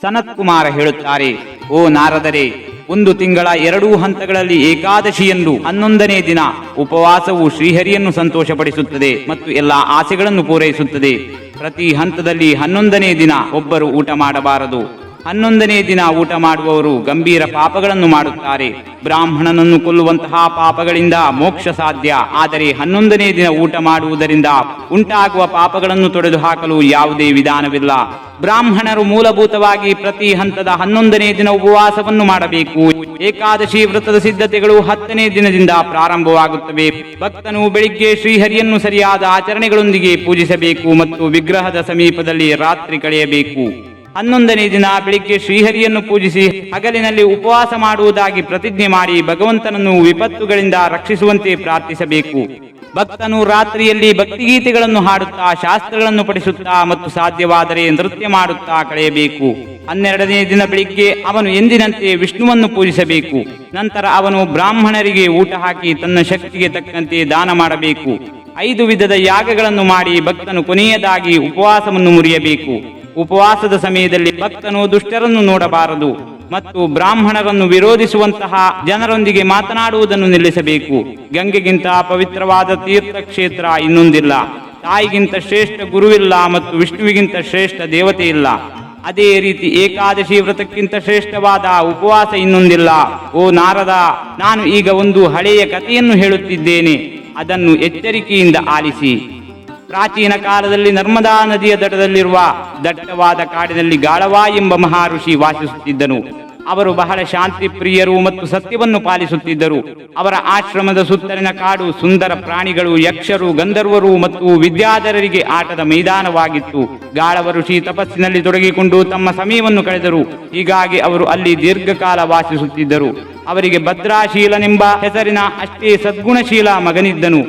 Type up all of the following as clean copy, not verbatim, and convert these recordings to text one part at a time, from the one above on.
ಸನತ್ ಕುಮಾರ ಹೇಳುತ್ತಾರೆ, ಓ ನಾರದರೆ, 1 ತಿಂಗಳ 2 ಹಂತಗಳಲ್ಲಿ ಏಕಾದಶಿಯಂದು 11ನೇ ದಿನ ಉಪವಾಸವು ಶ್ರೀಹರಿಯನ್ನು ಸಂತೋಷಪಡಿಸುತ್ತದೆ ಮತ್ತು ಎಲ್ಲಾ ಆಸೆಗಳನ್ನು ಪೂರೈಸುತ್ತದೆ. ಪ್ರತಿ ಹಂತದಲ್ಲಿ 11ನೇ ದಿನ ಒಬ್ಬರು ಊಟ ಮಾಡಬಾರದು. 11ನೇ ದಿನ ಊಟ ಮಾಡುವವರು ಗಂಭೀರ ಪಾಪಗಳನ್ನು ಮಾಡುತ್ತಾರೆ. ಬ್ರಾಹ್ಮಣನನ್ನು ಕೊಲ್ಲುವಂತಹ ಪಾಪಗಳಿಂದ ಮೋಕ್ಷ ಸಾಧ್ಯ. ಆದರೆ 11ನೇ ದಿನ ಊಟ ಮಾಡುವುದರಿಂದ ಉಂಟಾಗುವ ಪಾಪಗಳನ್ನು ತೊಡೆದು ಹಾಕಲು ಯಾವುದೇ ವಿಧಾನವಿಲ್ಲ. ಬ್ರಾಹ್ಮಣರು ಮೂಲಭೂತವಾಗಿ ಪ್ರತಿ ಹಂತದ 11ನೇ ದಿನ ಉಪವಾಸವನ್ನು ಮಾಡಬೇಕು. ಏಕಾದಶಿ ವ್ರತದ ಸಿದ್ಧತೆಗಳು 10ನೇ ದಿನದಿಂದ ಪ್ರಾರಂಭವಾಗುತ್ತವೆ. ಭಕ್ತನು ಬೆಳಿಗ್ಗೆ ಶ್ರೀಹರಿಯನ್ನು ಸರಿಯಾದ ಆಚರಣೆಗಳೊಂದಿಗೆ ಪೂಜಿಸಬೇಕು ಮತ್ತು ವಿಗ್ರಹದ ಸಮೀಪದಲ್ಲಿ ರಾತ್ರಿ ಕಳೆಯಬೇಕು. 11ನೇ ದಿನ ಬೆಳಿಗ್ಗೆ ಶ್ರೀಹರಿಯನ್ನು ಪೂಜಿಸಿ ಹಗಲಿನಲ್ಲಿ ಉಪವಾಸ ಮಾಡುವುದಾಗಿ ಪ್ರತಿಜ್ಞೆ ಮಾಡಿ ಭಗವಂತನನ್ನು ವಿಪತ್ತುಗಳಿಂದ ರಕ್ಷಿಸುವಂತೆ ಪ್ರಾರ್ಥಿಸಬೇಕು. ಭಕ್ತನು ರಾತ್ರಿಯಲ್ಲಿ ಭಕ್ತಿಗೀತೆಗಳನ್ನು ಹಾಡುತ್ತಾ, ಶಾಸ್ತ್ರಗಳನ್ನು ಪಠಿಸುತ್ತಾ ಮತ್ತು ಸಾಧ್ಯವಾದರೆ ನೃತ್ಯ ಮಾಡುತ್ತಾ ಕಳೆಯಬೇಕು. 12ನೇ ದಿನ ಬೆಳಿಗ್ಗೆ ಅವನು ಎಂದಿನಂತೆ ವಿಷ್ಣುವನ್ನು ಪೂಜಿಸಬೇಕು. ನಂತರ ಅವನು ಬ್ರಾಹ್ಮಣರಿಗೆ ಊಟ ಹಾಕಿ ತನ್ನ ಶಕ್ತಿಗೆ ತಕ್ಕಂತೆ ದಾನ ಮಾಡಬೇಕು. 5 ವಿಧದ ಯಾಗಗಳನ್ನು ಮಾಡಿ ಭಕ್ತನು ಕೊನೆಯದಾಗಿ ಉಪವಾಸವನ್ನು ಮುರಿಯಬೇಕು. ಉಪವಾಸದ ಸಮಯದಲ್ಲಿ ಭಕ್ತನು ದುಷ್ಟರನ್ನು ನೋಡಬಾರದು ಮತ್ತು ಬ್ರಾಹ್ಮಣರನ್ನು ವಿರೋಧಿಸುವಂತಹ ಜನರೊಂದಿಗೆ ಮಾತನಾಡುವುದನ್ನು ನಿಲ್ಲಿಸಬೇಕು. ಗಂಗೆಗಿಂತ ಪವಿತ್ರವಾದ ತೀರ್ಥಕ್ಷೇತ್ರ ಇನ್ನೊಂದಿಲ್ಲ. ತಾಯಿಗಿಂತ ಶ್ರೇಷ್ಠ ಗುರುವಿಲ್ಲ ಮತ್ತು ವಿಷ್ಣುವಿಗಿಂತ ಶ್ರೇಷ್ಠ ದೇವತೆ ಇಲ್ಲ. ಅದೇ ರೀತಿ ಏಕಾದಶಿ ವ್ರತಕ್ಕಿಂತ ಶ್ರೇಷ್ಠವಾದ ಉಪವಾಸ ಇನ್ನೊಂದಿಲ್ಲ. ಓ ನಾರದ, ನಾನು ಈಗ ಒಂದು ಹಳೆಯ ಕಥೆಯನ್ನು ಹೇಳುತ್ತಿದ್ದೇನೆ, ಅದನ್ನು ಎಚ್ಚರಿಕೆಯಿಂದ ಆಲಿಸಿ. ಪ್ರಾಚೀನ ಕಾಲದಲ್ಲಿ ನರ್ಮದಾ ನದಿಯ ದಡದಲ್ಲಿರುವ ದಟ್ಟವಾದ ಕಾಡಿನಲ್ಲಿ ಗಾಳವ ಎಂಬ ಮಹಾಋಷಿ ವಾಸಿಸುತ್ತಿದ್ದನು. ಅವರು ಬಹಳ ಶಾಂತಿ ಪ್ರಿಯರು ಮತ್ತು ಸತ್ಯವನ್ನು ಪಾಲಿಸುತ್ತಿದ್ದರು. ಅವರ ಆಶ್ರಮದ ಸುತ್ತಲಿನ ಕಾಡು ಸುಂದರ ಪ್ರಾಣಿಗಳು, ಯಕ್ಷರು, ಗಂಧರ್ವರು ಮತ್ತು ವಿದ್ಯಾಧರರಿಗೆ ಆಟದ ಮೈದಾನವಾಗಿತ್ತು. ಗಾಳವ ಋಷಿ ತಪಸ್ಸಿನಲ್ಲಿ ತೊಡಗಿಕೊಂಡು ತಮ್ಮ ಸಮಯವನ್ನು ಕಳೆದರು. ಹೀಗಾಗಿ ಅವರು ಅಲ್ಲಿ ದೀರ್ಘಕಾಲ ವಾಸಿಸುತ್ತಿದ್ದರು. ಅವರಿಗೆ ಭದ್ರಾಶೀಲನೆಂಬ ಹೆಸರಿನ ಅಷ್ಟೇ ಸದ್ಗುಣಶೀಲ ಮಗನಿದ್ದನು.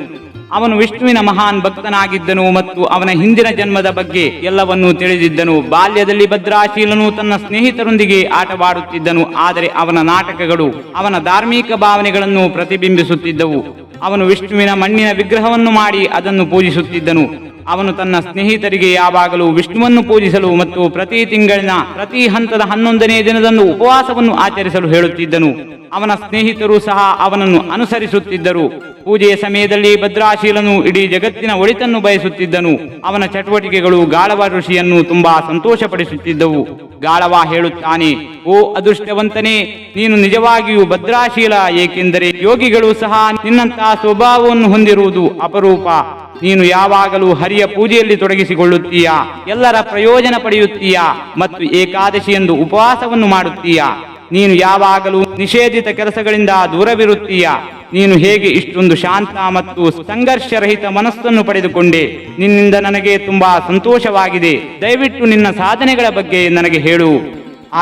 ಅವನು ವಿಷ್ಣುವಿನ ಮಹಾನ್ ಭಕ್ತನಾಗಿದ್ದನು ಮತ್ತು ಅವನ ಹಿಂದಿನ ಜನ್ಮದ ಬಗ್ಗೆ ಎಲ್ಲವನ್ನೂ ತಿಳಿದಿದ್ದನು. ಬಾಲ್ಯದಲ್ಲಿ ಭದ್ರಾಶೀಲನು ತನ್ನ ಸ್ನೇಹಿತರೊಂದಿಗೆ ಆಟವಾಡುತ್ತಿದ್ದನು. ಆದರೆ ಅವನ ನಾಟಕಗಳು ಅವನ ಧಾರ್ಮಿಕ ಭಾವನೆಗಳನ್ನು ಪ್ರತಿಬಿಂಬಿಸುತ್ತಿದ್ದವು. ಅವನು ವಿಷ್ಣುವಿನ ಮಣ್ಣಿನ ವಿಗ್ರಹವನ್ನು ಮಾಡಿ ಅದನ್ನು ಪೂಜಿಸುತ್ತಿದ್ದನು. ಅವನು ತನ್ನ ಸ್ನೇಹಿತರಿಗೆ ಯಾವಾಗಲೂ ವಿಷ್ಣುವನ್ನು ಪೂಜಿಸಲು ಮತ್ತು ಪ್ರತಿ ತಿಂಗಳಿನ ಪ್ರತಿ ಹಂತದ 11ನೇ ದಿನದಂದು ಉಪವಾಸವನ್ನು ಆಚರಿಸಲು ಹೇಳುತ್ತಿದ್ದನು. ಅವನ ಸ್ನೇಹಿತರು ಸಹ ಅವನನ್ನು ಅನುಸರಿಸುತ್ತಿದ್ದರು. ಪೂಜೆಯ ಸಮಯದಲ್ಲಿ ಭದ್ರಾಶೀಲನು ಇಡೀ ಜಗತ್ತಿನ ಒಳಿತನ್ನು ಬಯಸುತ್ತಿದ್ದನು. ಅವನ ಚಟುವಟಿಕೆಗಳು ಗಾಳವ ಋಷಿಯನ್ನು ತುಂಬಾ ಸಂತೋಷಪಡಿಸುತ್ತಿದ್ದವು. ಗಾಳವ ಹೇಳುತ್ತಾನೆ, ಓ ಅದೃಷ್ಟವಂತನೇ, ನೀನು ನಿಜವಾಗಿಯೂ ಭದ್ರಾಶೀಲ. ಏಕೆಂದರೆ ಯೋಗಿಗಳು ಸಹ ನಿನ್ನಂತಹ ಸ್ವಭಾವವನ್ನು ಹೊಂದಿರುವುದು ಅಪರೂಪ. ನೀನು ಯಾವಾಗಲೂ ಹರಿಯ ಪೂಜೆಯಲ್ಲಿ ತೊಡಗಿಸಿಕೊಳ್ಳುತ್ತೀಯಾ, ಎಲ್ಲರ ಪ್ರಯೋಜನ ಪಡೆಯುತ್ತೀಯಾ ಮತ್ತು ಏಕಾದಶಿಯಂದು ಉಪವಾಸವನ್ನು ಮಾಡುತ್ತೀಯಾ. ನೀನು ಯಾವಾಗಲೂ ನಿಷೇಧಿತ ಕೆಲಸಗಳಿಂದ ದೂರವಿರುತ್ತೀಯಾ. ನೀನು ಹೇಗೆ ಇಷ್ಟೊಂದು ಶಾಂತ ಮತ್ತು ಸಂಘರ್ಷರಹಿತ ಮನಸ್ಸನ್ನು ಪಡೆದುಕೊಂಡೆ? ನಿನ್ನಿಂದ ನನಗೆ ತುಂಬಾ ಸಂತೋಷವಾಗಿದೆ. ದಯವಿಟ್ಟು ನಿನ್ನ ಸಾಧನೆಗಳ ಬಗ್ಗೆ ನನಗೆ ಹೇಳು.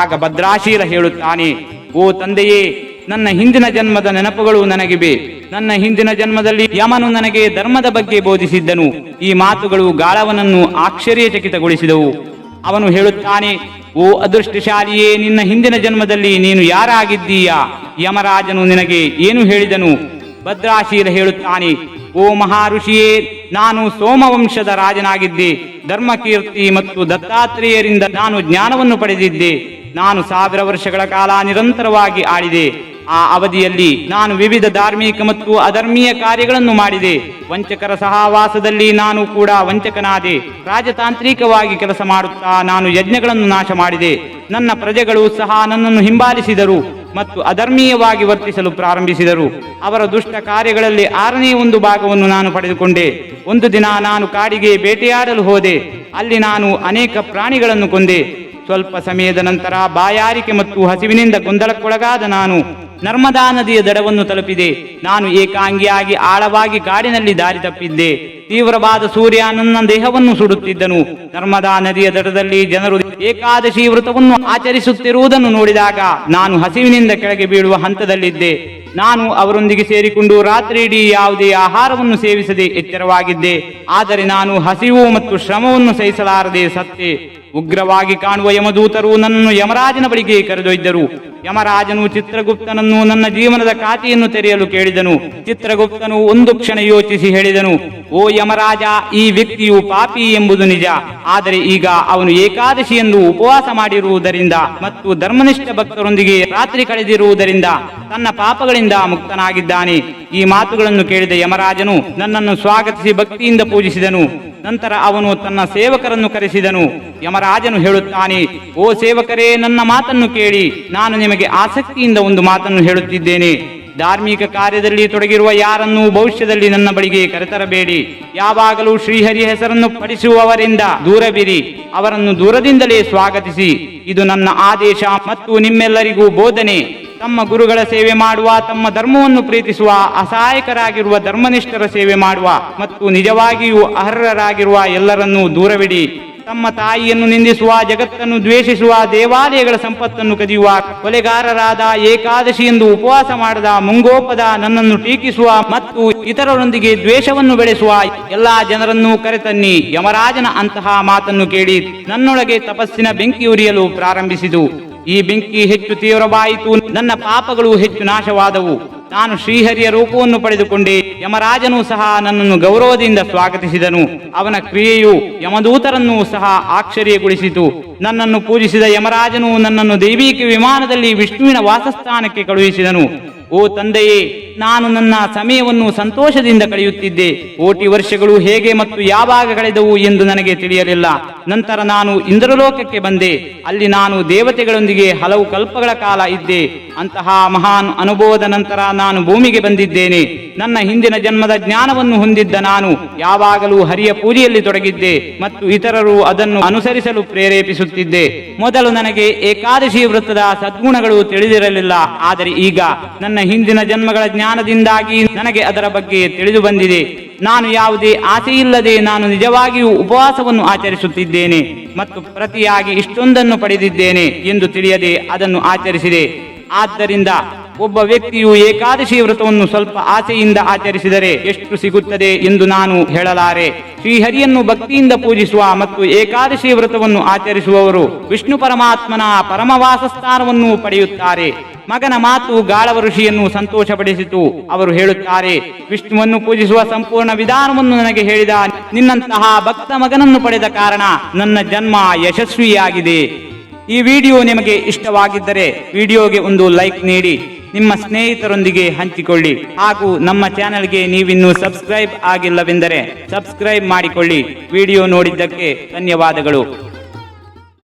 ಆಗ ಭದ್ರಾಶೀಲ ಹೇಳುತ್ತಾನೆ, ಓ ತಂದೆಯೇ, ನನ್ನ ಹಿಂದಿನ ಜನ್ಮದ ನೆನಪುಗಳು ನನಗಿವೆ. ನನ್ನ ಹಿಂದಿನ ಜನ್ಮದಲ್ಲಿ ಯಮನು ನನಗೆ ಧರ್ಮದ ಬಗ್ಗೆ ಬೋಧಿಸಿದ್ದನು. ಈ ಮಾತುಗಳು ಗಾಳವನನ್ನು ಆಶ್ಚರ್ಯಚಕಿತಗೊಳಿಸಿದವು. ಅವನು ಹೇಳುತ್ತಾನೆ, ಓ ಅದೃಷ್ಟಶಾಲಿಯೇ, ನಿನ್ನ ಹಿಂದಿನ ಜನ್ಮದಲ್ಲಿ ನೀನು ಯಾರಾಗಿದ್ದೀಯಾ? ಯಮರಾಜನು ನಿನಗೆ ಏನು ಹೇಳಿದನು? ಭದ್ರಾಶೀಲ ಹೇಳುತ್ತಾನೆ, ಓ ಮಹಾಋಷಿಯೇ, ನಾನು ಸೋಮವಂಶದ ರಾಜನಾಗಿದ್ದೆ. ಧರ್ಮಕೀರ್ತಿ ಮತ್ತು ದತ್ತಾತ್ರೇಯರಿಂದ ನಾನು ಜ್ಞಾನವನ್ನು ಪಡೆದಿದ್ದೆ. ನಾನು 1000 ವರ್ಷಗಳ ಕಾಲ ನಿರಂತರವಾಗಿ ಆಳಿದೆ. ಆ ಅವಧಿಯಲ್ಲಿ ನಾನು ವಿವಿಧ ಧಾರ್ಮಿಕ ಮತ್ತು ಅಧರ್ಮೀಯ ಕಾರ್ಯಗಳನ್ನು ಮಾಡಿದೆ. ವಂಚಕರ ಸಹವಾಸದಲ್ಲಿ ನಾನು ಕೂಡ ವಂಚಕನಾದೆ. ರಾಜತಾಂತ್ರಿಕವಾಗಿ ಕೆಲಸ ಮಾಡುತ್ತಾ ನಾನು ಯಜ್ಞಗಳನ್ನು ನಾಶ ಮಾಡಿದೆ. ನನ್ನ ಪ್ರಜೆಗಳು ಸಹ ನನ್ನನ್ನು ಹಿಂಬಾಲಿಸಿದರು ಮತ್ತು ಅಧರ್ಮೀಯವಾಗಿ ವರ್ತಿಸಲು ಪ್ರಾರಂಭಿಸಿದರು. ಅವರ ದುಷ್ಟ ಕಾರ್ಯಗಳಲ್ಲಿ 6ನೇ 1 ಭಾಗವನ್ನು ನಾನು ಪಡೆದುಕೊಂಡೆ. ಒಂದು ದಿನ ನಾನು ಕಾಡಿಗೆ ಬೇಟೆಯಾಡಲು ಹೋದೆ. ಅಲ್ಲಿ ನಾನು ಅನೇಕ ಪ್ರಾಣಿಗಳನ್ನು ಕೊಂದೆ. ಸ್ವಲ್ಪ ಸಮಯದ ನಂತರ ಬಾಯಾರಿಕೆ ಮತ್ತು ಹಸಿವಿನಿಂದ ಗೊಂದಲಕ್ಕೊಳಗಾದ ನಾನು ನರ್ಮದಾ ನದಿಯ ದಡವನ್ನು ತಲುಪಿದೆ. ನಾನು ಏಕಾಂಗಿಯಾಗಿ ಆಳವಾಗಿ ಕಾಡಿನಲ್ಲಿ ದಾರಿ ತಪ್ಪಿದ್ದೆ. ತೀವ್ರವಾದ ಸೂರ್ಯ ನನ್ನ ದೇಹವನ್ನು ಸುಡುತ್ತಿದ್ದನು. ನರ್ಮದಾ ನದಿಯ ದಡದಲ್ಲಿ ಜನರು ಏಕಾದಶಿ ವ್ರತವನ್ನು ಆಚರಿಸುತ್ತಿರುವುದನ್ನು ನೋಡಿದಾಗ ನಾನು ಹಸಿವಿನಿಂದ ಕೆಳಗೆ ಬೀಳುವ ಹಂತದಲ್ಲಿದ್ದೆ. ನಾನು ಅವರೊಂದಿಗೆ ಸೇರಿಕೊಂಡು ರಾತ್ರಿ ಇಡೀ ಯಾವುದೇ ಆಹಾರವನ್ನು ಸೇವಿಸದೆ ಎಚ್ಚರವಾಗಿದ್ದೆ. ಆದರೆ ನಾನು ಹಸಿವು ಮತ್ತು ಶ್ರಮವನ್ನು ಸಹಿಸಲಾರದೆ ಸತ್ತೆ. ಉಗ್ರವಾಗಿ ಕಾಣುವ ಯಮದೂತರು ನನ್ನನ್ನು ಯಮರಾಜನ ಬಳಿಗೆ ಕರೆದೊಯ್ದರು. ಯಮರಾಜನು ಚಿತ್ರಗುಪ್ತನನ್ನು ನನ್ನ ಜೀವನದ ಖಾತೆಯನ್ನು ತೆರೆಯಲು ಕೇಳಿದನು. ಚಿತ್ರಗುಪ್ತನು ಒಂದು ಕ್ಷಣ ಯೋಚಿಸಿ ಹೇಳಿದನು, ಓ ಯಮರಾಜ, ಈ ವ್ಯಕ್ತಿಯು ಪಾಪಿ ಎಂಬುದು ನಿಜ. ಆದರೆ ಈಗ ಅವನು ಏಕಾದಶಿಯಂದು ಉಪವಾಸ ಮಾಡಿರುವುದರಿಂದ ಮತ್ತು ಧರ್ಮನಿಷ್ಠ ಭಕ್ತರೊಂದಿಗೆ ರಾತ್ರಿ ಕಳೆದಿರುವುದರಿಂದ ತನ್ನ ಪಾಪಗಳಿಂದ ಮುಕ್ತನಾಗಿದ್ದಾನೆ. ಈ ಮಾತುಗಳನ್ನು ಕೇಳಿದ ಯಮರಾಜನು ನನ್ನನ್ನು ಸ್ವಾಗತಿಸಿ ಭಕ್ತಿಯಿಂದ ಪೂಜಿಸಿದನು. ನಂತರ ಅವನು ತನ್ನ ಸೇವಕರನ್ನು ಕರೆಸಿದನು. ಯಮರಾಜನು ಹೇಳುತ್ತಾನೆ, ಓ ಸೇವಕರೇ, ನನ್ನ ಮಾತನ್ನು ಕೇಳಿ. ನಾನು ನಿಮಗೆ ಆಸಕ್ತಿಯಿಂದ ಒಂದು ಮಾತನ್ನು ಹೇಳುತ್ತಿದ್ದೇನೆ. ಧಾರ್ಮಿಕ ಕಾರ್ಯದಲ್ಲಿ ತೊಡಗಿರುವ ಯಾರನ್ನೂ ಭವಿಷ್ಯದಲ್ಲಿ ನನ್ನ ಬಳಿಗೆ ಕರೆತರಬೇಡಿ. ಯಾವಾಗಲೂ ಶ್ರೀಹರಿ ಹೆಸರನ್ನು ಪಠಿಸುವವರಿಂದ ದೂರವಿರಿ. ಅವರನ್ನು ದೂರದಿಂದಲೇ ಸ್ವಾಗತಿಸಿ. ಇದು ನನ್ನ ಆದೇಶ ಮತ್ತು ನಿಮ್ಮೆಲ್ಲರಿಗೂ ಬೋಧನೆ. ತಮ್ಮ ಗುರುಗಳ ಸೇವೆ ಮಾಡುವ, ತಮ್ಮ ಧರ್ಮವನ್ನು ಪ್ರೀತಿಸುವ, ಅಸಹಾಯಕರಾಗಿರುವ ಧರ್ಮನಿಷ್ಠರ ಸೇವೆ ಮಾಡುವ ಮತ್ತು ನಿಜವಾಗಿಯೂ ಅರ್ಹರಾಗಿರುವ ಎಲ್ಲರನ್ನೂ ದೂರವಿಡಿ. ತಮ್ಮ ತಾಯಿಯನ್ನು ನಿಂದಿಸುವ, ಜಗತ್ತನ್ನು ದ್ವೇಷಿಸುವ, ದೇವಾಲಯಗಳ ಸಂಪತ್ತನ್ನು ಕದಿಯುವ, ಕೊಲೆಗಾರರಾದ, ಏಕಾದಶಿಯೆಂದು ಉಪವಾಸ ಮಾಡದ, ಮುಂಗೋಪದ, ನನ್ನನ್ನು ಟೀಕಿಸುವ ಮತ್ತು ಇತರರೊಂದಿಗೆ ದ್ವೇಷವನ್ನು ಬೆಳೆಸುವ ಎಲ್ಲಾ ಜನರನ್ನು ಕರೆತನ್ನಿ. ಯಮರಾಜನ ಅಂತಹ ಮಾತನ್ನು ಕೇಳಿ ನನ್ನೊಳಗೆ ತಪಸ್ಸಿನ ಬೆಂಕಿ ಉರಿಯಲು ಪ್ರಾರಂಭಿಸಿತು. ಈ ಬೆಂಕಿ ಹೆಚ್ಚು ತೀವ್ರವಾಯಿತು. ನನ್ನ ಪಾಪಗಳು ಹೆಚ್ಚು ನಾಶವಾದವು. ನಾನು ಶ್ರೀಹರಿಯ ರೂಪವನ್ನು ಪಡೆದುಕೊಂಡೆ. ಯಮರಾಜನು ಸಹ ನನ್ನನ್ನು ಗೌರವದಿಂದ ಸ್ವಾಗತಿಸಿದನು. ಅವನ ಕ್ರಿಯೆಯು ಯಮದೂತರನ್ನು ಸಹ ಆಶ್ಚರ್ಯಗೊಳಿಸಿತು. ನನ್ನನ್ನು ಪೂಜಿಸಿದ ಯಮರಾಜನು ನನ್ನನ್ನು ದೈವಿಕ ವಿಮಾನದಲ್ಲಿ ವಿಷ್ಣುವಿನ ವಾಸಸ್ಥಾನಕ್ಕೆ ಕಳುಹಿಸಿದನು. ಓ ತಂದೆಯೇ, ನಾನು ನನ್ನ ಸಮಯವನ್ನು ಸಂತೋಷದಿಂದ ಕಳೆಯುತ್ತಿದ್ದೆ. ಕೋಟಿ ವರ್ಷಗಳು ಹೇಗೆ ಮತ್ತು ಯಾವಾಗ ಕಳೆದವು ಎಂದು ನನಗೆ ತಿಳಿಯಲಿಲ್ಲ. ನಂತರ ನಾನು ಇಂದ್ರಲೋಕಕ್ಕೆ ಬಂದೆ. ಅಲ್ಲಿ ನಾನು ದೇವತೆಗಳೊಂದಿಗೆ ಹಲವು ಕಲ್ಪಗಳ ಕಾಲ ಇದ್ದೆ. ಅಂತಹ ಮಹಾನ್ ಅನುಭವದ ನಂತರ ನಾನು ಭೂಮಿಗೆ ಬಂದಿದ್ದೇನೆ. ನನ್ನ ಹಿಂದಿನ ಜನ್ಮದ ಜ್ಞಾನವನ್ನು ಹೊಂದಿದ್ದ ನಾನು ಯಾವಾಗಲೂ ಹರಿಯ ಪೂಜೆಯಲ್ಲಿ ತೊಡಗಿದ್ದೆ ಮತ್ತು ಇತರರು ಅದನ್ನು ಅನುಸರಿಸಲು ಪ್ರೇರೇಪಿಸುತ್ತಿದ್ದೆ. ಮೊದಲು ನನಗೆ ಏಕಾದಶಿ ವೃತ್ತದ ಸದ್ಗುಣಗಳು ತಿಳಿದಿರಲಿಲ್ಲ. ಆದರೆ ಈಗ ನನ್ನ ಹಿಂದಿನ ಜನ್ಮಗಳ ಜ್ಞಾನದಿಂದಾಗಿ ನನಗೆ ಅದರ ಬಗ್ಗೆ ತಿಳಿದು ಬಂದಿದೆ. ನಾನು ಯಾವುದೇ ಆಸೆಯಿಲ್ಲದೆ ನಾನು ನಿಜವಾಗಿಯೂ ಉಪವಾಸವನ್ನು ಆಚರಿಸುತ್ತಿದ್ದೇನೆ ಮತ್ತು ಪ್ರತಿಯಾಗಿ ಇಷ್ಟೊಂದನ್ನು ಪಡೆದಿದ್ದೇನೆ ಎಂದು ತಿಳಿಯದೆ ಅದನ್ನು ಆಚರಿಸಿದೆ. ಆದ್ದರಿಂದ ಒಬ್ಬ ವ್ಯಕ್ತಿಯು ಏಕಾದಶಿ ವ್ರತವನ್ನು ಸ್ವಲ್ಪ ಆಸೆಯಿಂದ ಆಚರಿಸಿದರೆ ಎಷ್ಟು ಸಿಗುತ್ತದೆ ಎಂದು ನಾನು ಹೇಳಲಾರೆ. ಶ್ರೀಹರಿಯನ್ನು ಭಕ್ತಿಯಿಂದ ಪೂಜಿಸುವ ಮತ್ತು ಏಕಾದಶಿ ವ್ರತವನ್ನು ಆಚರಿಸುವವರು ವಿಷ್ಣು ಪರಮಾತ್ಮನ ಪರಮವಾಸ ಸ್ಥಾನವನ್ನು ಪಡೆಯುತ್ತಾರೆ. ಮಗನ ಮಾತು ಗಾಳವ ಋಷಿಯನ್ನು ಸಂತೋಷಪಡಿಸಿತು. ಅವರು ಹೇಳುತ್ತಾರೆ, ವಿಷ್ಣುವನ್ನು ಪೂಜಿಸುವ ಸಂಪೂರ್ಣ ವಿಧಾನವನ್ನು ನನಗೆ ಹೇಳಿದ ನಿನ್ನಂತಹ ಭಕ್ತ ಮಗನನ್ನು ಪಡೆದ ಕಾರಣ ನನ್ನ ಜನ್ಮ ಯಶಸ್ವಿಯಾಗಿದೆ. ಈ ವಿಡಿಯೋ ನಿಮಗೆ ಇಷ್ಟವಾಗಿದ್ದರೆ ವಿಡಿಯೋಗೆ ಒಂದು ಲೈಕ್ ನೀಡಿ, ನಿಮ್ಮ ಸ್ನೇಹಿತರೊಂದಿಗೆ ಹಂಚಿಕೊಳ್ಳಿ ಹಾಗೂ ನಮ್ಮ ಚಾನೆಲ್ಗೆ ನೀವಿನ್ನೂ ಸಬ್ಸ್ಕ್ರೈಬ್ ಆಗಿಲ್ಲವೆಂದರೆ ಸಬ್ಸ್ಕ್ರೈಬ್ ಮಾಡಿಕೊಳ್ಳಿ. ವಿಡಿಯೋ ನೋಡಿದ್ದಕ್ಕೆ ಧನ್ಯವಾದಗಳು.